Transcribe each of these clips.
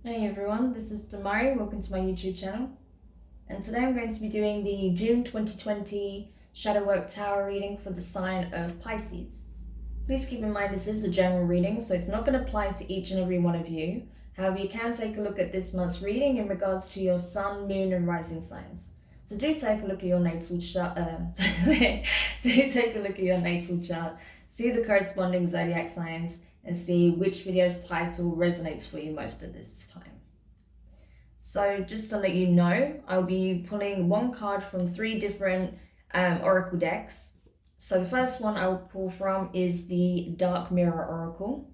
Hey everyone, this is Demari. Welcome to my YouTube channel. And today I'm going to be doing the June 2020 Shadow Work Tower reading for the sign of Pisces. Please keep in mind this is a general reading, so it's not going to apply to each and every one of you. However, you can take a look at this month's reading in regards to your sun, moon, and rising signs. So do take a look at your natal chart. Do take a look at your natal chart. See the corresponding zodiac signs and see which video's title resonates for you most at this time. So just to let you know, I'll be pulling one card from 3 different oracle decks. So the first one I will pull from is the Dark Mirror Oracle.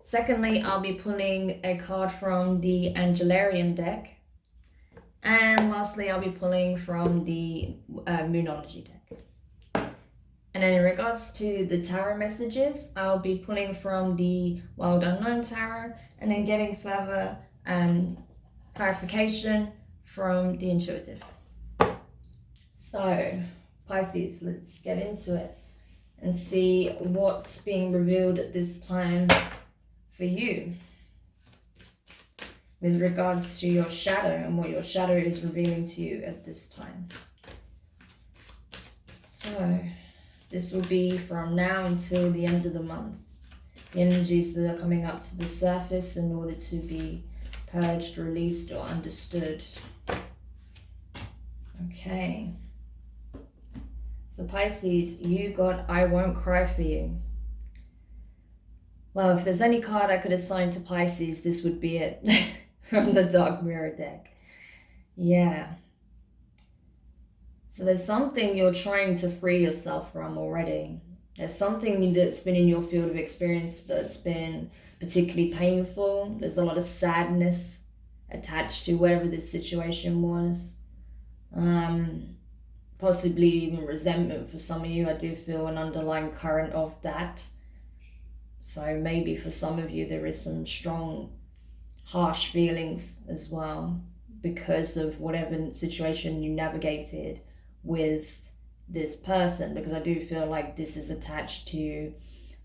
Secondly, I'll be pulling a card from the Angelarian deck. And lastly, I'll be pulling from the Moonology deck. And then in regards to the tarot messages, I'll be pulling from the Wild Unknown Tarot and then getting further clarification from the Intuitive. So, Pisces, let's get into it and see what's being revealed at this time for you with regards to your shadow and what your shadow is revealing to you at this time. So, this will be from now until the end of the month. The energies that are coming up to the surface in order to be purged, released, or understood. Okay. So Pisces, you got I Won't Cry For You. Well, if there's any card I could assign to Pisces, this would be it. From the Dark Mirror deck. Yeah. So there's something you're trying to free yourself from already. There's something that's been in your field of experience that's been particularly painful. There's a lot of sadness attached to whatever this situation was. Possibly even resentment for some of you. I do feel an underlying current of that. So maybe for some of you there is some strong, harsh feelings as well because of whatever situation you navigated with this person, because I do feel like this is attached to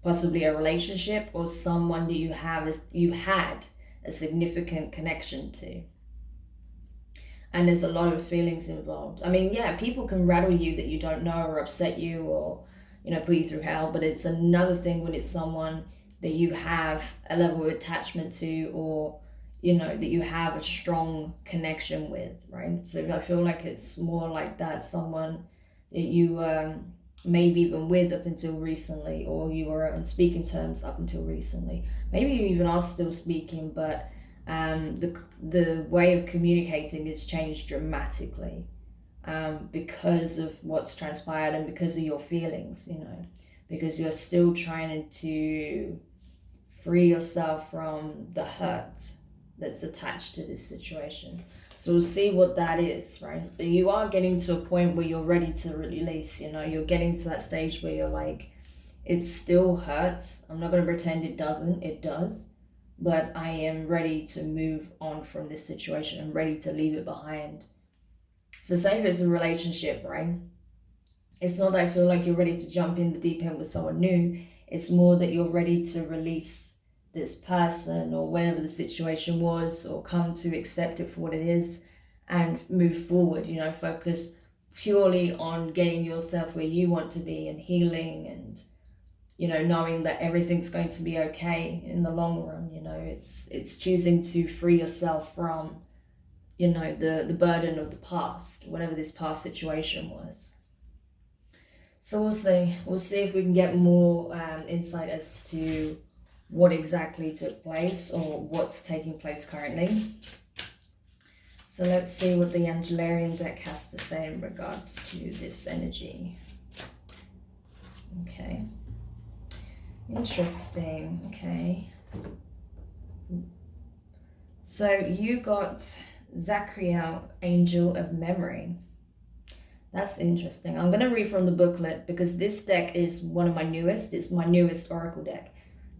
possibly a relationship or someone that you had a significant connection to, and there's a lot of feelings involved. I mean, yeah, people can rattle you that you don't know or upset you or put you through hell, but it's another thing when it's someone that you have a level of attachment to, or that you have a strong connection with, right? So I feel like it's more like that, someone that you maybe even with up until recently, or you were on speaking terms up until recently. Maybe you even are still speaking, but the way of communicating has changed dramatically because of what's transpired and because of your feelings, because you're still trying to free yourself from the hurt that's attached to this situation. So we'll see what that is, right? But you are getting to a point where you're ready to release, you're getting to that stage where you're like, it still hurts. I'm not going to pretend it doesn't, it does. But I am ready to move on from this situation. I'm ready to leave it behind. So say if it's a relationship, right? It's not that I feel like you're ready to jump in the deep end with someone new. It's more that you're ready to release this person or whatever the situation was, or come to accept it for what it is and move forward, focus purely on getting yourself where you want to be and healing and, knowing that everything's going to be okay in the long run. It's choosing to free yourself from, the burden of the past, whatever this past situation was. So we'll see if we can get more insight as to what exactly took place or what's taking place currently. So let's see what the Angelarian deck has to say in regards to this energy. Okay. Interesting. Okay. So you got Zachariel, Angel of Memory. That's interesting. I'm going to read from the booklet because this deck is one of my newest. It's my newest oracle deck.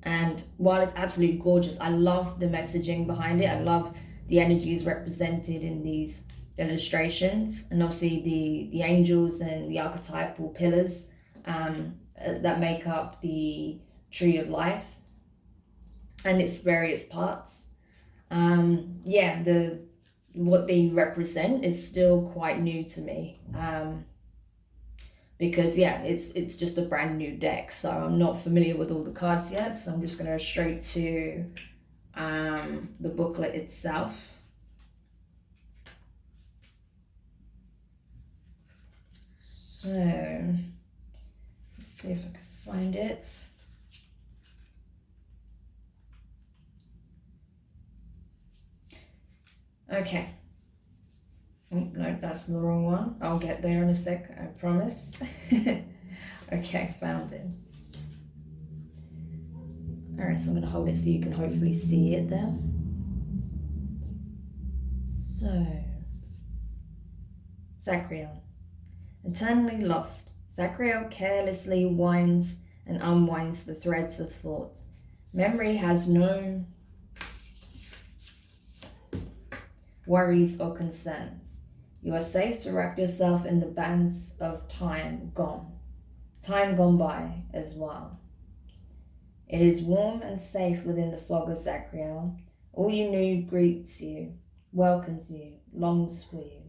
And while it's absolutely gorgeous, I love the messaging behind it. I love the energies represented in these illustrations, and obviously the angels and the archetypal pillars that make up the tree of life and its various parts. Yeah, what they represent is still quite new to me. Because yeah, it's just a brand new deck, so I'm not familiar with all the cards yet, so I'm just going to go straight to the booklet itself. So let's see if I can find it. Okay. Oh, no, that's the wrong one. I'll get there in a sec, I promise. Okay, found it. Alright, so I'm going to hold it so you can hopefully see it there. So, Sacriel. Eternally lost, Sacriel carelessly winds and unwinds the threads of thought. Memory has no worries or concerns. You are safe to wrap yourself in the bands of time gone by as well. It is warm and safe within the fog of Sacriel. All you knew greets you, welcomes you, longs for you.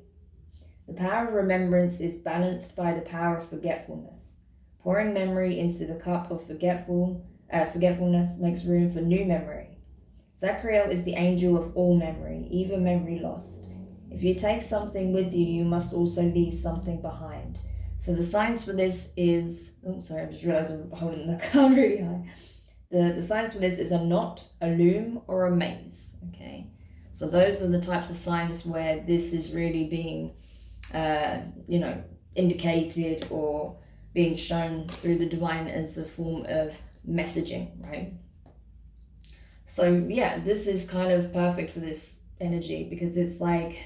The power of remembrance is balanced by the power of forgetfulness. Pouring memory into the cup of forgetfulness makes room for new memory. Sacriel is the angel of all memory, even memory lost. If you take something with you, you must also leave something behind. So the signs for this is, oh, sorry, I just realized I'm holding the card really high. The signs for this is a knot, a loom, or a maze, okay? So those are the types of signs where this is really being, indicated or being shown through the divine as a form of messaging, right? So yeah, this is kind of perfect for this energy because it's like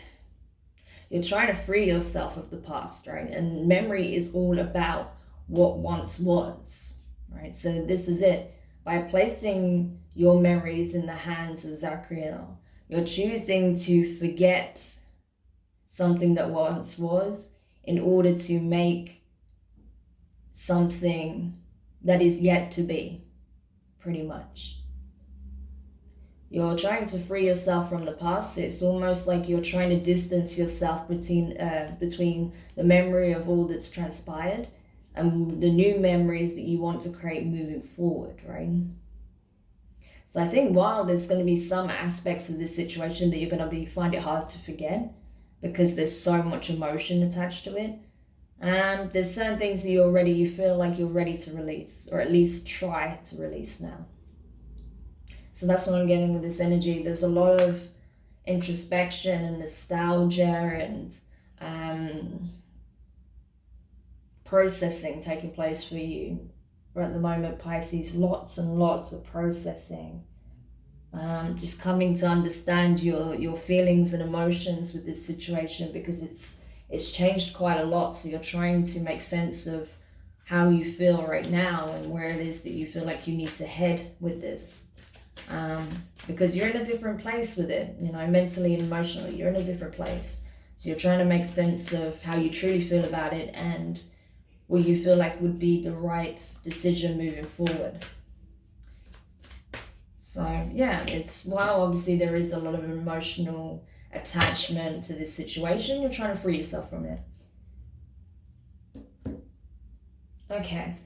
you're trying to free yourself of the past, right? And memory is all about what once was, right? So this is it. By placing your memories in the hands of Sacriel, you're choosing to forget something that once was in order to make something that is yet to be, pretty much. You're trying to free yourself from the past. It's almost like you're trying to distance yourself between the memory of all that's transpired and the new memories that you want to create moving forward, right? So I think while there's going to be some aspects of this situation that you're going to find it hard to forget because there's so much emotion attached to it, there's certain things that you feel like you're ready to release, or at least try to release now. So that's what I'm getting with this energy. There's a lot of introspection and nostalgia and processing taking place for you. But at the moment, Pisces, lots and lots of processing. Just coming to understand your feelings and emotions with this situation because it's changed quite a lot. So you're trying to make sense of how you feel right now and where it is that you feel like you need to head with this. Because you're in a different place with it, mentally and emotionally, you're in a different place. So you're trying to make sense of how you truly feel about it and what you feel like would be the right decision moving forward. So yeah, while obviously there is a lot of emotional attachment to this situation, you're trying to free yourself from it. Okay.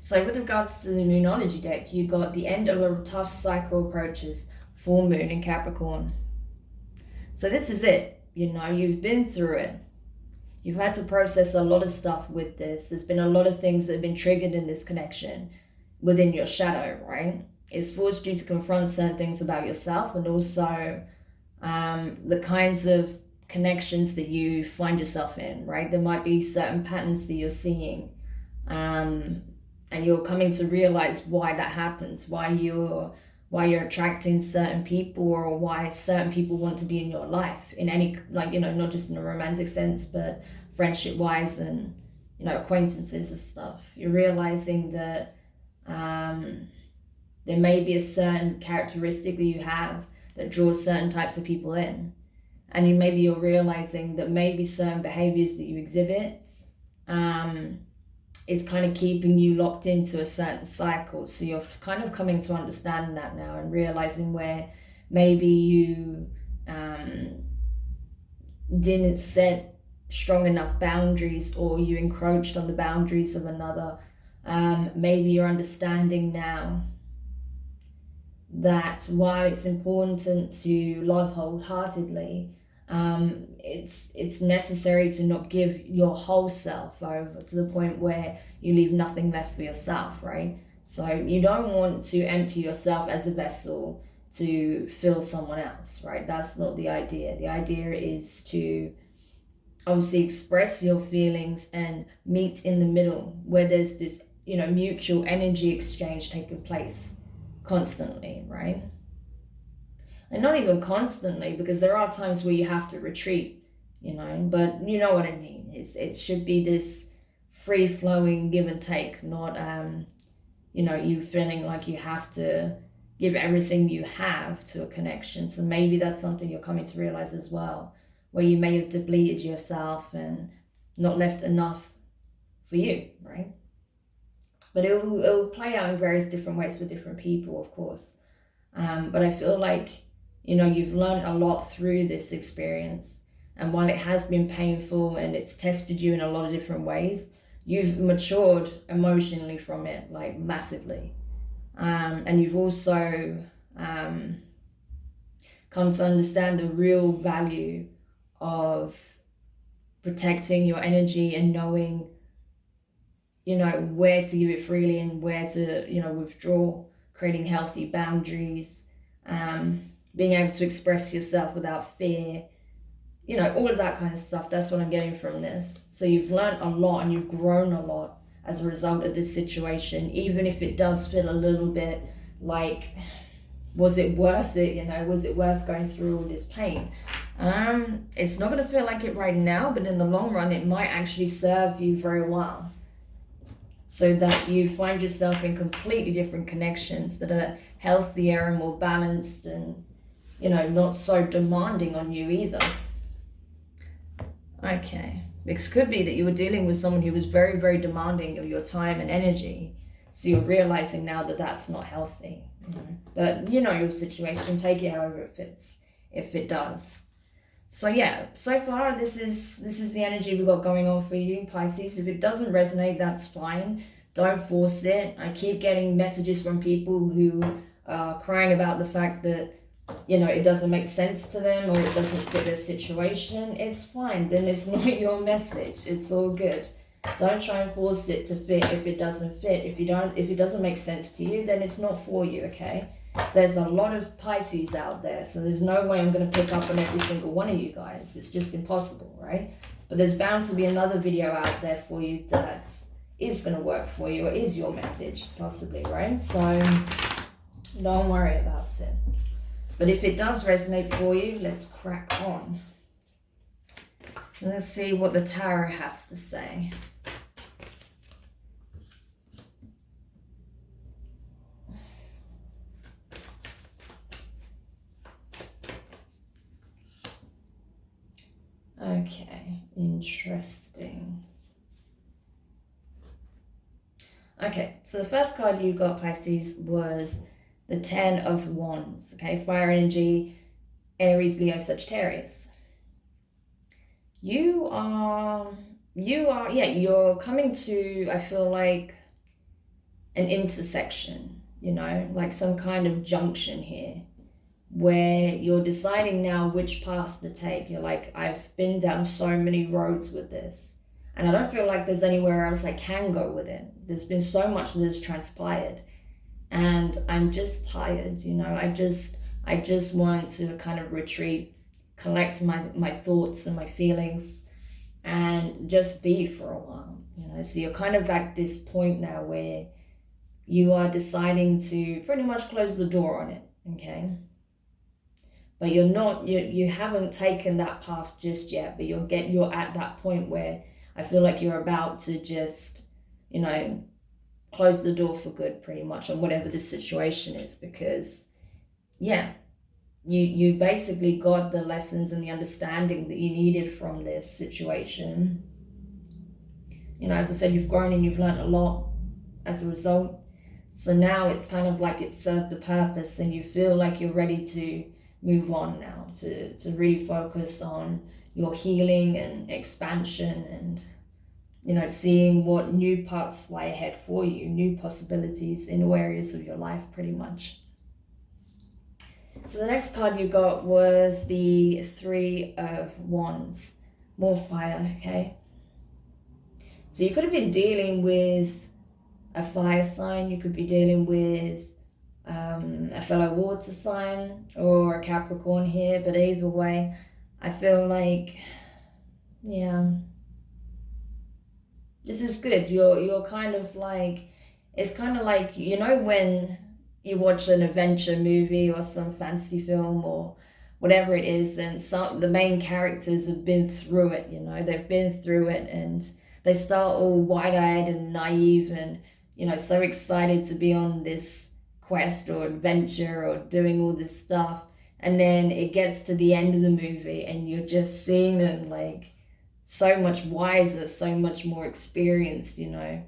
So with regards to the Moonology deck, you got the end of a tough cycle approaches, full moon in Capricorn. So this is it. You've been through it. You've had to process a lot of stuff with this. There's been a lot of things that have been triggered in this connection within your shadow, right? It's forced you to confront certain things about yourself and also the kinds of connections that you find yourself in, right? There might be certain patterns that you're seeing. And you're coming to realize why that happens, why you're attracting certain people, or why certain people want to be in your life in any, not just in a romantic sense, but friendship wise and, acquaintances and stuff. You're realizing that there may be a certain characteristic that you have that draws certain types of people in. And you're realizing that maybe certain behaviors that you exhibit, is kind of keeping you locked into a certain cycle. So you're kind of coming to understand that now and realizing where maybe you didn't set strong enough boundaries, or you encroached on the boundaries of another. Maybe you're understanding now that while it's important to love wholeheartedly, it's necessary to not give your whole self over to the point where you leave nothing left for yourself, right? So you don't want to empty yourself as a vessel to fill someone else, right? That's not the idea. The idea is to obviously express your feelings and meet in the middle, where there's this, mutual energy exchange taking place constantly, right? And not even constantly, because there are times where you have to retreat, but you know what I mean. It should be this free-flowing give and take, not you feeling like you have to give everything you have to a connection. So maybe that's something you're coming to realize as well, where you may have depleted yourself and not left enough for you, right? But it will play out in various different ways for different people, of course. But I feel like, you've learned a lot through this experience. And while it has been painful and it's tested you in a lot of different ways, you've matured emotionally from it, like massively. And you've also come to understand the real value of protecting your energy and knowing, where to give it freely and where to, withdraw, creating healthy boundaries, being able to express yourself without fear, all of that kind of stuff. That's what I'm getting from this. So you've learned a lot and you've grown a lot as a result of this situation, even if it does feel a little bit like, was it worth it? Was it worth going through all this pain? It's not going to feel like it right now, but in the long run, it might actually serve you very well, so that you find yourself in completely different connections that are healthier and more balanced and, not so demanding on you either. Okay. It could be that you were dealing with someone who was very, very demanding of your time and energy. So you're realizing now that that's not healthy. But your situation, take it however it fits, if it does. So yeah, so far this is the energy we've got going on for you, Pisces. If it doesn't resonate, that's fine. Don't force it. I keep getting messages from people who are crying about the fact that, it doesn't make sense to them or it doesn't fit their situation. It's fine. Then it's not your message. It's all good. Don't try and force it to fit if it doesn't fit. If it doesn't make sense to you, then it's not for you, okay? There's a lot of Pisces out there, so there's no way I'm going to pick up on every single one of you guys. It's just impossible, right? But there's bound to be another video out there for you that is going to work for you, or is your message, possibly, right? So don't worry about it. But if it does resonate for you, let's crack on. Let's see what the tarot has to say. Okay, interesting. Okay, so the first card you got, Pisces, was the 10 of Wands. Okay, fire energy, Aries, Leo, Sagittarius. You're coming to, I feel like, an intersection, like some kind of junction here, where you're deciding now which path to take. You're like, I've been down so many roads with this, and I don't feel like there's anywhere else I can go with it. There's been so much that has transpired, and I'm just tired, I just want to kind of retreat, collect my thoughts and my feelings, and just be for a while, So you're kind of at this point now where you are deciding to pretty much close the door on it, okay? But you haven't taken that path just yet, but you're at that point where I feel like you're about to just, close the door for good, pretty much, on whatever the situation is, because you basically got the lessons and the understanding that you needed from this situation, You know, as I said, you've grown and you've learned a lot as a result. So now it's kind of like it's served the purpose and you feel like you're ready to move on now, to really focus on your healing and expansion and, you know, seeing what new paths lie ahead for you, new possibilities in all areas of your life pretty much. So the next card you got was the Three of Wands. More fire, okay? So you could have been dealing with a fire sign, you could be dealing with a fellow water sign or a Capricorn here, but either way, I feel like, yeah, this is good. You're kind of like, it's kind of like, you know, when you watch an adventure movie or some fantasy film or whatever it is, and the main characters have been through it, you know, they've been through it, and they start all wide-eyed and naive and, you know, so excited to be on this quest or adventure or doing all this stuff, and then it gets to the end of the movie and you're just seeing them like so much wiser, so much more experienced, you know,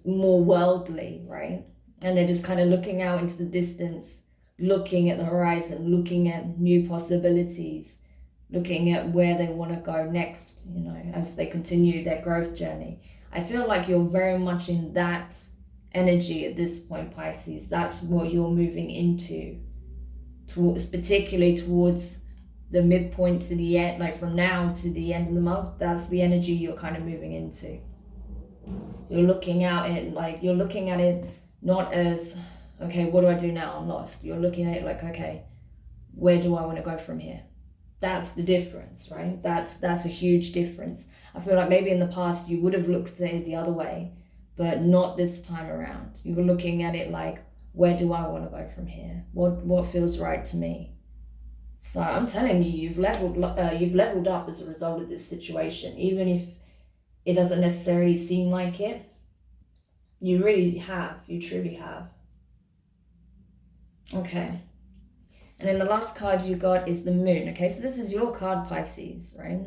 more worldly, right? And they're just kind of looking out into the distance, looking at the horizon, looking at new possibilities, looking at where they want to go next, you know, as they continue their growth journey. I feel like you're very much in that energy at this point, Pisces. That's what you're moving into, particularly towards the midpoint to the end, like from now to the end of the month. That's the energy you're kind of moving into. You're looking at it not as, okay, what do I do now? I'm lost. You're looking at it like, okay, where do I want to go from here? That's the difference, right? That's a huge difference. I feel like maybe in the past you would have looked at it the other way, but not this time around. You were looking at it like, where do I want to go from here? What feels right to me? So I'm telling you, you've leveled up as a result of this situation, even if it doesn't necessarily seem like it. You really have. You truly have. Okay. And then the last card you got is the Moon. Okay, so this is your card, Pisces, right?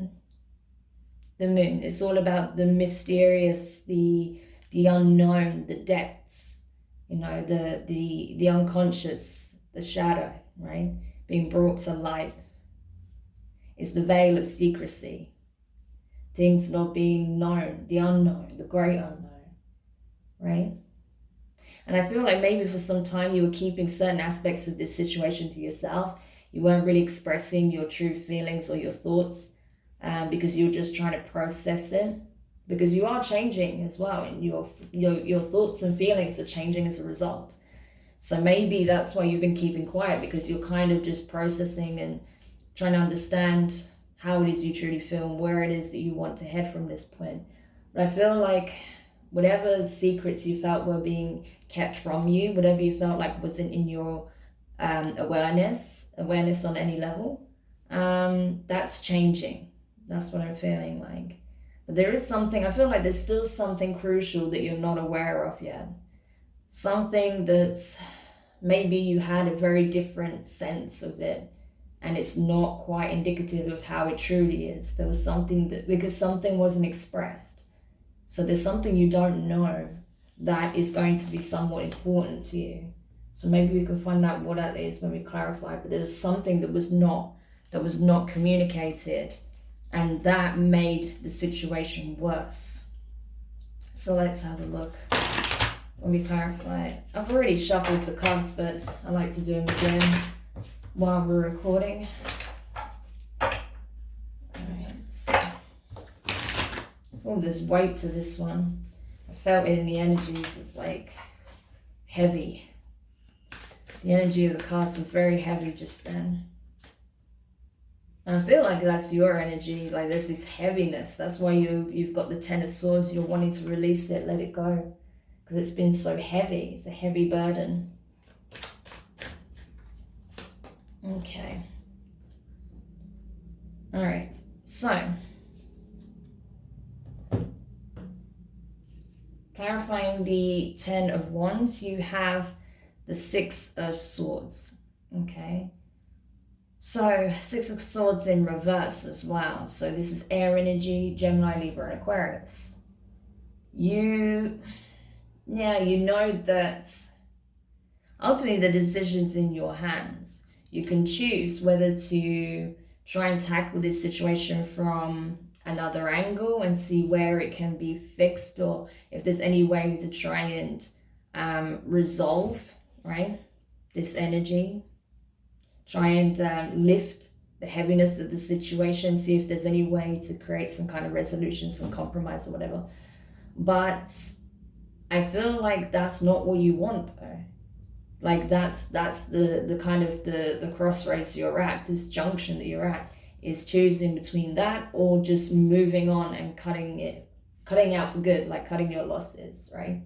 The Moon. It's all about the mysterious, the unknown, the depths, you know, the unconscious, the shadow, right? Being brought to light. It's the veil of secrecy. Things not being known, the unknown, the great unknown, right? And I feel like maybe for some time you were keeping certain aspects of this situation to yourself. You weren't really expressing your true feelings or your thoughts because you were just trying to process it. Because you are changing as well, and your thoughts and feelings are changing as a result. So maybe that's why you've been keeping quiet, because you're kind of just processing and trying to understand how it is you truly feel and where it is that you want to head from this point. But I feel like whatever secrets you felt were being kept from you, whatever you felt like wasn't in your awareness on any level, that's changing. That's what I'm feeling like. But there is something, I feel like there's still something crucial that you're not aware of yet. Something that's maybe you had a very different sense of it, and it's not quite indicative of how it truly is. There was something because something wasn't expressed. So there's something you don't know that is going to be somewhat important to you. So maybe we can find out what that is when we clarify. But there's something that was not communicated, and that made the situation worse. So let's have a look when we clarify. I've already shuffled the cards, but I like to do them again while we're recording. Oh, there's weight to this one. I felt it in the energies. It's like heavy. The energy of the cards were very heavy just then. And I feel like that's your energy. Like there's this heaviness. That's why you've got the Ten of Swords. You're wanting to release it, let it go. Because it's been so heavy. It's a heavy burden. Okay. All right. So, clarifying the Ten of Wands, you have the Six of Swords. Okay. So, Six of Swords in reverse as well. So this is air energy, Gemini, Libra, and Aquarius. you know that ultimately the decision's in your hands. You can choose whether to try and tackle this situation from another angle and see where it can be fixed, or if there's any way to try and resolve, right, this energy. Try and lift the heaviness of the situation, see if there's any way to create some kind of resolution, some compromise or whatever. But I feel like that's not what you want though. Like that's the kind of the crossroads you're at, this junction that you're at, is choosing between that or just moving on and cutting out for good, like cutting your losses, right?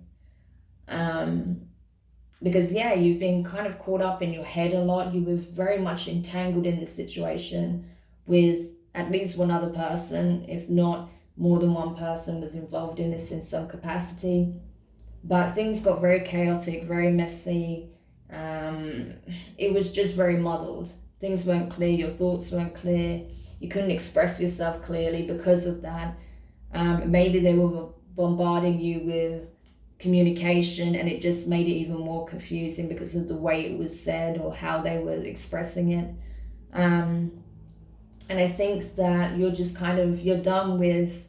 Because you've been kind of caught up in your head a lot. You were very much entangled in this situation with at least one other person, if not more than one person was involved in this in some capacity. But things got very chaotic, very messy. It was just very muddled. Things weren't clear, your thoughts weren't clear. You couldn't express yourself clearly because of that. Maybe they were bombarding you with communication and it just made it even more confusing because of the way it was said or how they were expressing it. And I think that you're just you're done with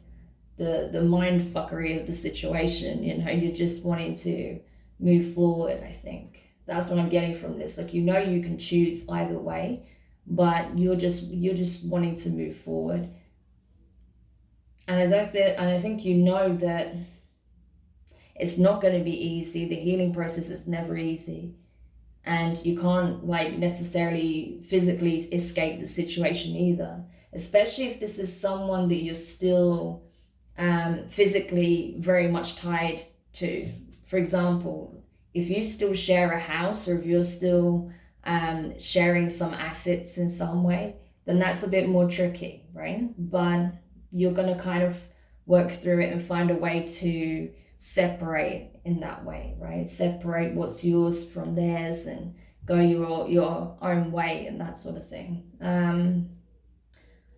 the mind fuckery of the situation. You're just wanting to move forward. I think that's what I'm getting from this. Like, you can choose either way, but you're just wanting to move forward. And I think that it's not going to be easy. The healing process is never easy. And you can't necessarily physically escape the situation either. Especially if this is someone that you're still physically very much tied to. For example, if you still share a house, or if you're still sharing some assets in some way, then that's a bit more tricky, right? But you're going to kind of work through it and find a way to separate in that way, right? Separate what's yours from theirs and go your own way and that sort of thing.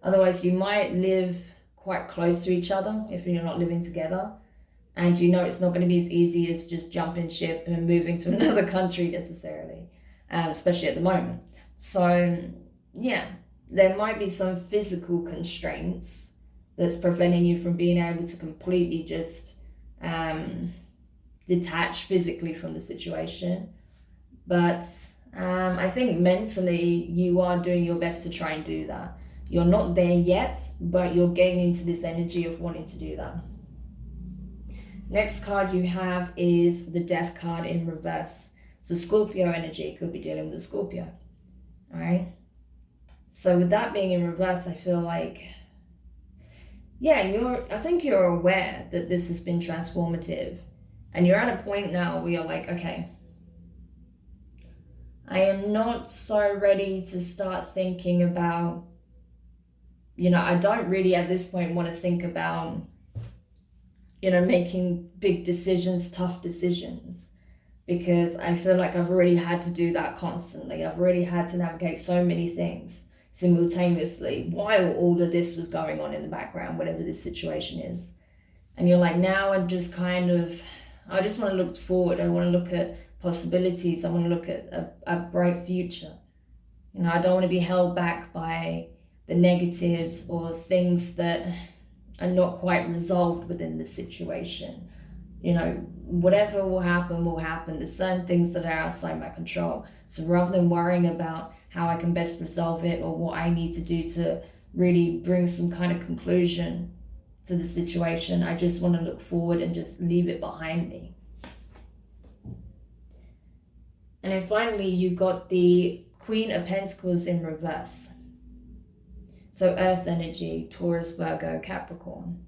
Otherwise, you might live quite close to each other if you're not living together. And it's not going to be as easy as just jumping ship and moving to another country necessarily, especially at the moment. So, there might be some physical constraints that's preventing you from being able to completely just detach physically from the situation. But I think mentally you are doing your best to try and do that. You're not there yet, but you're getting into this energy of wanting to do that. Next card you have is the Death card in reverse. So Scorpio energy, could be dealing with a Scorpio. All right. So with that being in reverse, I feel like, I think you're aware that this has been transformative. And you're at a point now where you're like, okay, I am not so ready to start thinking about, I don't really at this point want to think about, making big decisions, tough decisions, because I feel like I've already had to do that constantly. I've already had to navigate so many things simultaneously while all of this was going on in the background, whatever this situation is. And you're like, now I just want to look forward. I want to look at possibilities. I want to look at a bright future. I don't want to be held back by the negatives or things that are not quite resolved within the situation. Whatever will happen. There's certain things that are outside my control. So rather than worrying about how I can best resolve it or what I need to do to really bring some kind of conclusion to the situation, I just want to look forward and just leave it behind me. And then finally, you got the Queen of Pentacles in reverse. So Earth energy, Taurus, Virgo, Capricorn.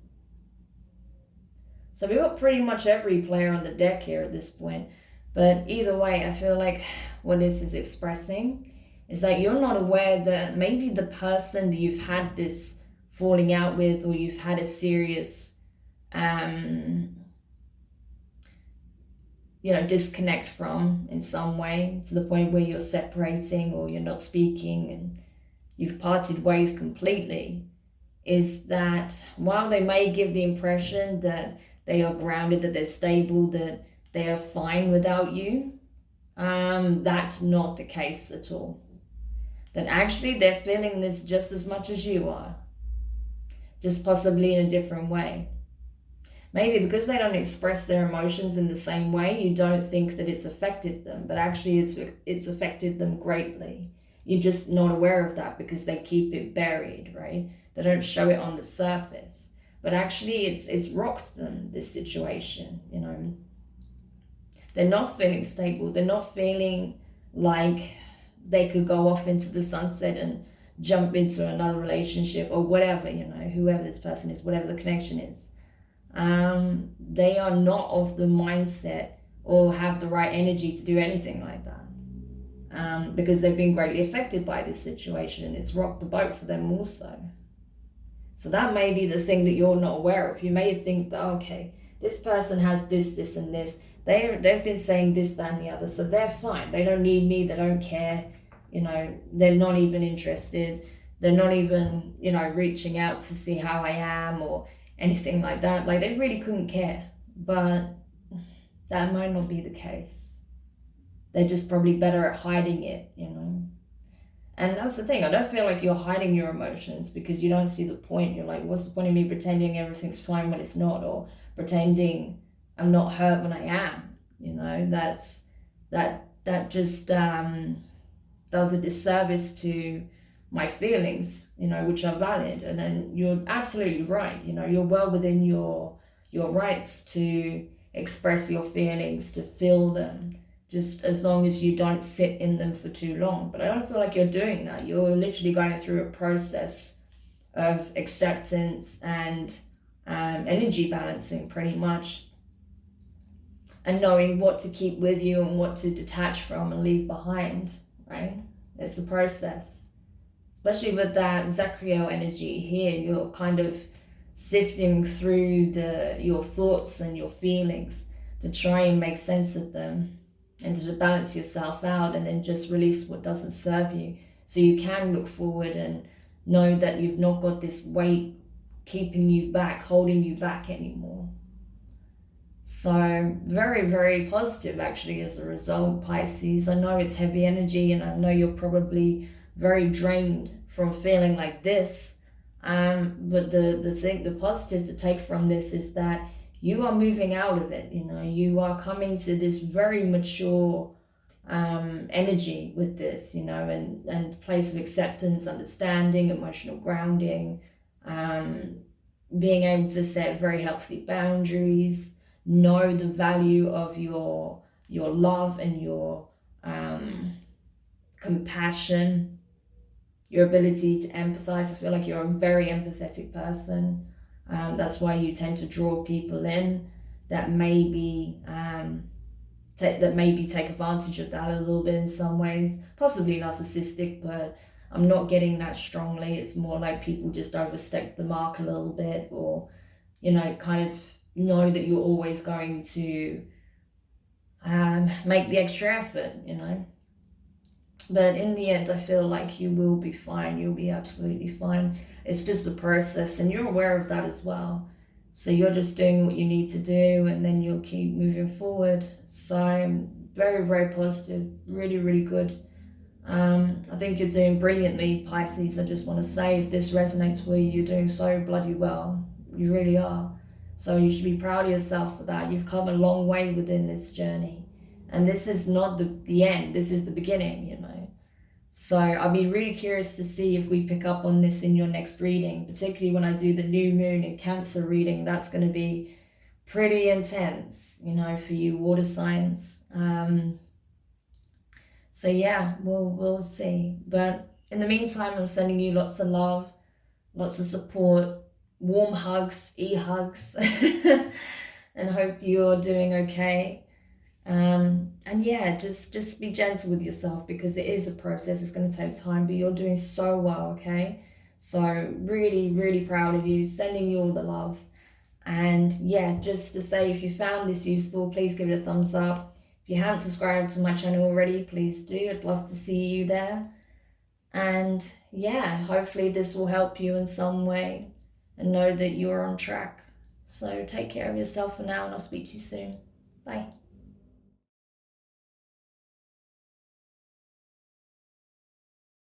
So we've got pretty much every player on the deck here at this point. But either way, I feel like what this is expressing is that you're not aware that maybe the person that you've had this falling out with, or you've had a serious disconnect from in some way, to the point where you're separating or you're not speaking and you've parted ways completely, is that while they may give the impression that they are grounded, that they're stable, that they are fine without you. That's not the case at all. That actually they're feeling this just as much as you are, just possibly in a different way. Maybe because they don't express their emotions in the same way, you don't think that it's affected them, but actually it's affected them greatly. You're just not aware of that because they keep it buried, right? They don't show it on the surface. But actually it's rocked them, this situation, you know. They're not feeling stable. They're not feeling like they could go off into the sunset and jump into another relationship or whatever, you know, whoever this person is, whatever the connection is. They are not of the mindset or have the right energy to do anything like that, because they've been greatly affected by this situation and it's rocked the boat for them also. So that may be the thing that you're not aware of. You may think that, okay, this person has this, this, and this. They've been saying this, that, and the other, so they're fine. They don't need me. They don't care. You know, they're not even interested. They're not even, you know, reaching out to see how I am or anything like that. Like, they really couldn't care. But that might not be the case. They're just probably better at hiding it, you know. And that's the thing. I don't feel like you're hiding your emotions because you don't see the point. You're like, what's the point of me pretending everything's fine when it's not, or pretending I'm not hurt when I am? You know, that just does a disservice to my feelings, you know, which are valid. And then you're absolutely right. You know, you're well within your rights to express your feelings, to feel them, just as long as you don't sit in them for too long. But I don't feel like you're doing that. You're literally going through a process of acceptance and energy balancing, pretty much, and knowing what to keep with you and what to detach from and leave behind, right? It's a process. Especially with that Zacriel energy here, you're kind of sifting through your thoughts and your feelings to try and make sense of them and to balance yourself out, and then just release what doesn't serve you, so you can look forward and know that you've not got this weight keeping you back, holding you back anymore. So very, very positive actually as a result, Pisces. I know it's heavy energy and I know you're probably very drained from feeling like this, but the positive to take from this is that you are moving out of it. You know, you are coming to this very mature energy with this, you know, and place of acceptance, understanding, emotional grounding, being able to set very healthy boundaries, know the value of your love and your compassion, your ability to empathize. I feel like you're a very empathetic person. That's why you tend to draw people in that maybe take advantage of that a little bit in some ways, possibly narcissistic, but I'm not getting that strongly. It's more like people just overstep the mark a little bit, or, you know, kind of know that you're always going to make the extra effort, you know. But in the end, I feel like you will be fine. You'll be absolutely fine. It's just a process, and you're aware of that as well. So you're just doing what you need to do, and then you'll keep moving forward. So very, very positive. Really, really good. I think you're doing brilliantly, Pisces. I just want to say, if this resonates for you, you're doing so bloody well. You really are. So you should be proud of yourself for that. You've come a long way within this journey. And this is not the end. This is the beginning, you know. So I'll be really curious to see if we pick up on this in your next reading, particularly when I do the new moon in Cancer reading. That's going to be pretty intense, you know, for you water signs. So yeah, we'll see. But in the meantime, I'm sending you lots of love, lots of support, warm hugs, e-hugs, and hope you're doing okay. And yeah, just be gentle with yourself, because it is a process. It's going to take time, but you're doing so well, okay? So really, really proud of you, sending you all the love. And yeah, just to say, if you found this useful, please give it a thumbs up. If you haven't subscribed to my channel already, please do. I'd love to see you there. And yeah, hopefully this will help you in some way, and know that you're on track. So take care of yourself for now, and I'll speak to you soon. Bye.